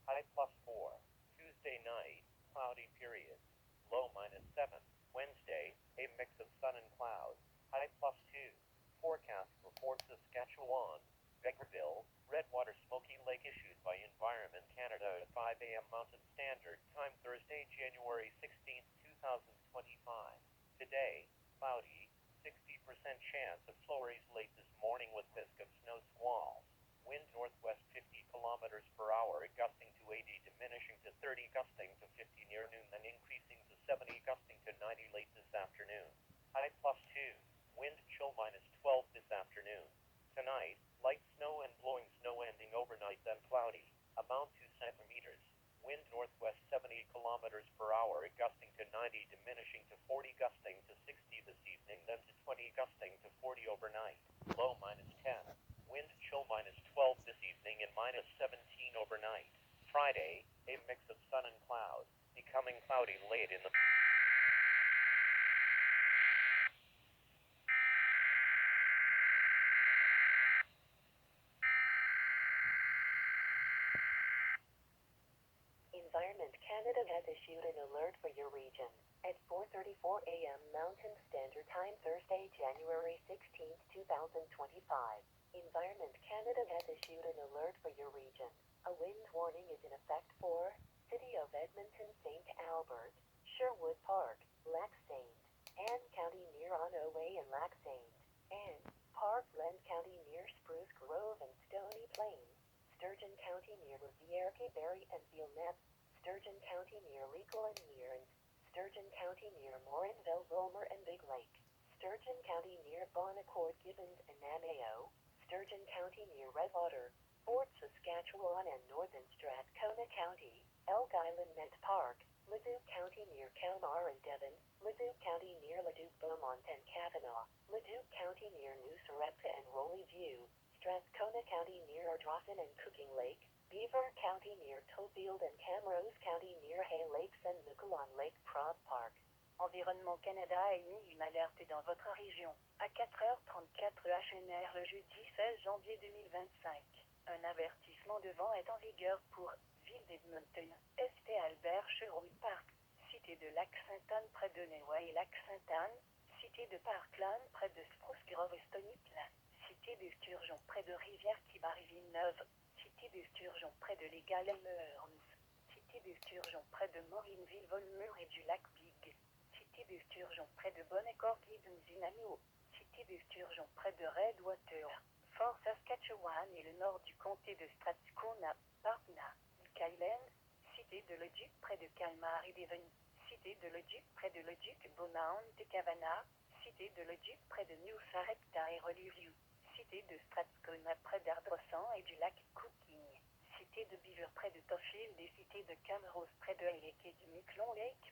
high +4. Tuesday night, cloudy periods, low -7. Wednesday, a mix of sun and clouds, high +2. Forecast for Fort Saskatchewan, Beckerville, Redwater Smoky Lake issued by Environment Canada at 5 a.m. Mountain Standard Time Thursday, January 16, 2025. Today, cloudy, 60% chance of flurries late this morning with risk of snow squalls. Wind northwest 50 kilometers per hour, gusting to 80, diminishing to 30, gusting to 50 near noon, then increasing to 70, gusting to 90 late this afternoon. High +2. Wind chill -12 this afternoon. Tonight, light snow and blowing snow ending overnight, then cloudy. Amount 2 centimeters. Wind northwest 70 kilometers per hour, gusting to 90, diminishing to 40, gusting to 60 this evening, then to 20, gusting to 40 overnight. Low -10. Wind chill -12 this evening and -17 overnight. Friday, a mix of sun and clouds, becoming cloudy late in the Environment Canada has issued an alert for your region. At 4:34 a.m. Mountain Standard Time Thursday, January 16, 2025. Environment Canada has issued an alert for your region. A wind warning is in effect for City of Edmonton, St. Albert, Sherwood Park, Lac Saint, Anne County near Onaway and Lac Saint, and Parkland County near Spruce Grove and Stony Plain, Sturgeon County near Rivière-Québec and Villeneuve, Sturgeon County near Legal and Mearns, Sturgeon County near Morinville, Romer and Big Lake, Sturgeon County near Bonaccord, Gibbons and Namao, Sturgeon County near Redwater, Fort Saskatchewan and Northern Strathcona County, Elk Island Met Park, Leduc County near Calmar and Devon, Leduc County near Leduc, Beaumont and Kavanaugh, Leduc County near New Sarepta and Roley View, Strathcona County near Ardrossan and Cooking Lake, Beaver County near Tofield and Camrose County near Hay Lakes and Miquelon Lake Prod Park. Environnement Canada a émis une alerte dans votre région. À 4h34 HNR le jeudi 16 janvier 2025. Un avertissement de vent est en vigueur pour Ville d'Edmonton, St. Albert, Sherwood Park, Cité de Lac-Sainte-Anne près de Neway et Lac-Sainte-Anne, Cité de Parkland près de Spruce Grove et Stony Plain, Cité de Sturgeon près de Rivière-Québec Villeneuve, Cité de Sturgeon près de Légal et Mearns, Cité de Sturgeon près de Morinville, Volmur et du Lac Big, Cité de Sturgeon près de Bonaccord, Gibbons et Namao, Cité de Sturgeon près de Redwater, Fort Saskatchewan et le nord du comté de Strathcona, Parkna, Kailen, Cité de Leduc près de Calmar et Devon, Cité de Leduc près de Leduc, Beaumont et Kavanaugh, Cité de Leduc près de New Sarepta et Roley View, Cité de Strathcona près d'Ardrossan et du lac Cooking, Cité de Beaver près de Tofield et Cité de Camrose près de Hay Lake et du Miquelon Lake,